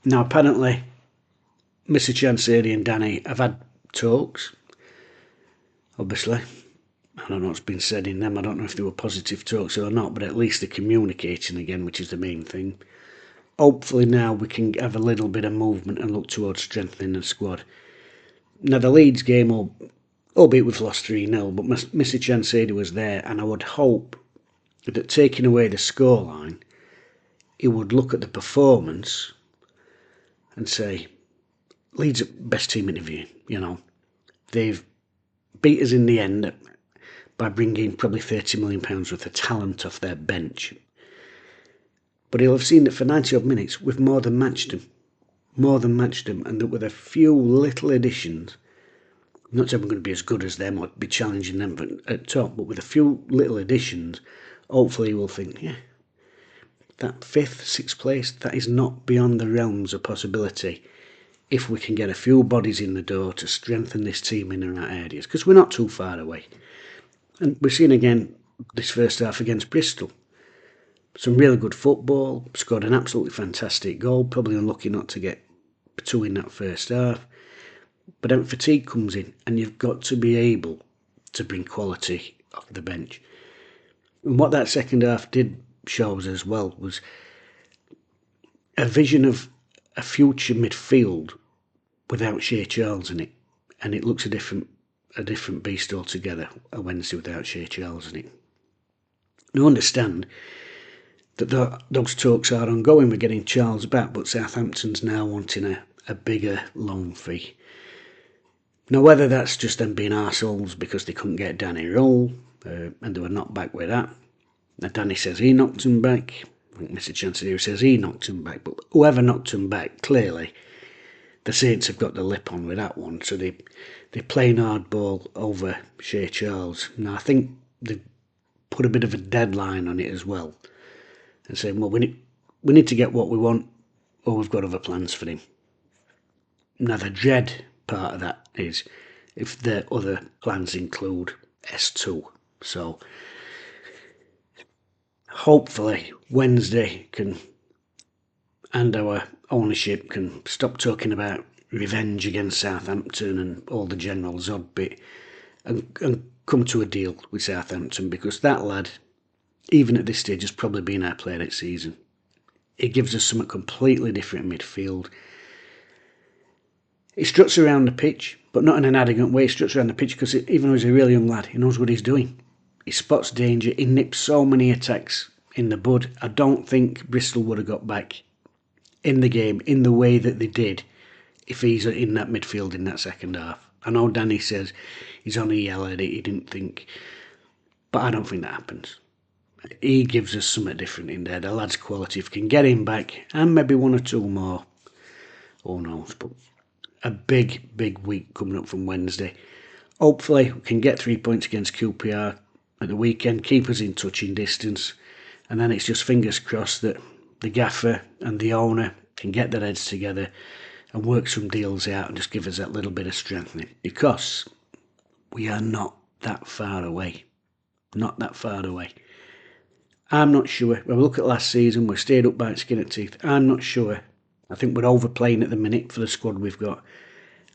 Now apparently Mr. Chansiri and Danny have had talks, obviously. I don't know what's been said in them, I don't know if they were positive talks or not, but at least they're communicating again, which is the main thing. Hopefully now we can have a little bit of movement and look towards strengthening the squad. Now the Leeds game, albeit we've lost 3-0, but Mr. Chansiri was there, and I would hope that taking away the scoreline, he would look at the performance and say, Leeds are best team in division, you know. They've beat us in the end by bringing probably £30 million worth of talent off their bench. But he'll have seen that for 90 odd minutes we've more than matched them. And that with a few little additions, not saying we're going to be as good as them or be challenging them at top, but with a few little additions, hopefully we'll think, yeah, that 5th, 6th place, that is not beyond the realms of possibility if we can get a few bodies in the door to strengthen this team in the right areas, because we're not too far away. And we've seen again this first half against Bristol. Some really good football, scored an absolutely fantastic goal, probably unlucky not to get 2 in that first half. But then fatigue comes in, and you've got to be able to bring quality off the bench. And what that second half did show us as well was a vision of a future midfield without Shea Charles in it. And it looks a different beast altogether, a Wednesday without Shea Charles in it. Now understand that those talks are ongoing. We're getting Charles back, but Southampton's now wanting a bigger loan fee. Now whether that's just them being arseholes because they couldn't get Danny Roll, and they were knocked back with that. Now Danny says he knocked him back. I think Mr. Chancellor says he knocked him back, but whoever knocked him back, clearly the Saints have got the lip on with that one, so they're playing hardball over Shea Charles. Now I think they've put a bit of a deadline on it as well, and saying, well, we need to get what we want, or we've got other plans for him. Now the dread part of that is if the other plans include S2. So hopefully Wednesday and our ownership can stop talking about revenge against Southampton and all the general Zod bit and come to a deal with Southampton, because that lad, even at this stage, has probably been our player next season. He gives us something completely different in midfield. He struts around the pitch, but not in an arrogant way. He struts around the pitch because even though he's a really young lad, he knows what he's doing. He spots danger. He nips so many attacks in the bud. I don't think Bristol would have got back in the game in the way that they did if he's in that midfield in that second half. I know Danny says he's only yelled at it, he didn't think, but I don't think that happens. He gives us something different in there. The lad's quality, if we can get him back, and maybe 1 or 2 more, who knows. But a big week coming up from Wednesday. Hopefully we can get 3 points against QPR at the weekend, keep us in touching distance, and then it's just fingers crossed that the gaffer and the owner can get their heads together and work some deals out and just give us that little bit of strengthening, because we are not that far away. Not that far away. I'm not sure. When we look at last season, we stayed up by skin of teeth. I'm not sure. I think we're overplaying at the minute for the squad we've got.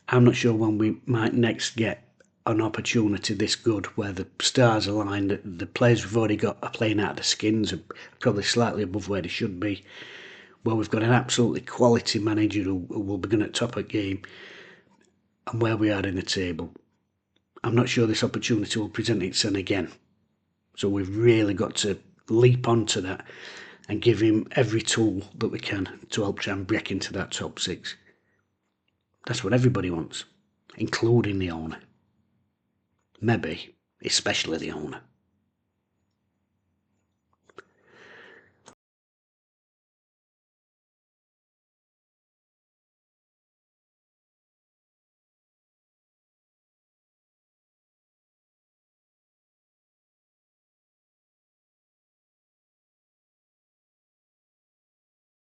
I'm not sure when we might next get an opportunity this good where the stars align, that the players we've already got are playing out of the skins, are probably slightly above where they should be, where we've got an absolutely quality manager who will be going to top a game, and where we are in the table. I'm not sure this opportunity will present itself again. So we've really got to leap onto that and give him every tool that we can to help try and break into that top 6. That's what everybody wants, including the owner. Maybe, especially the owner.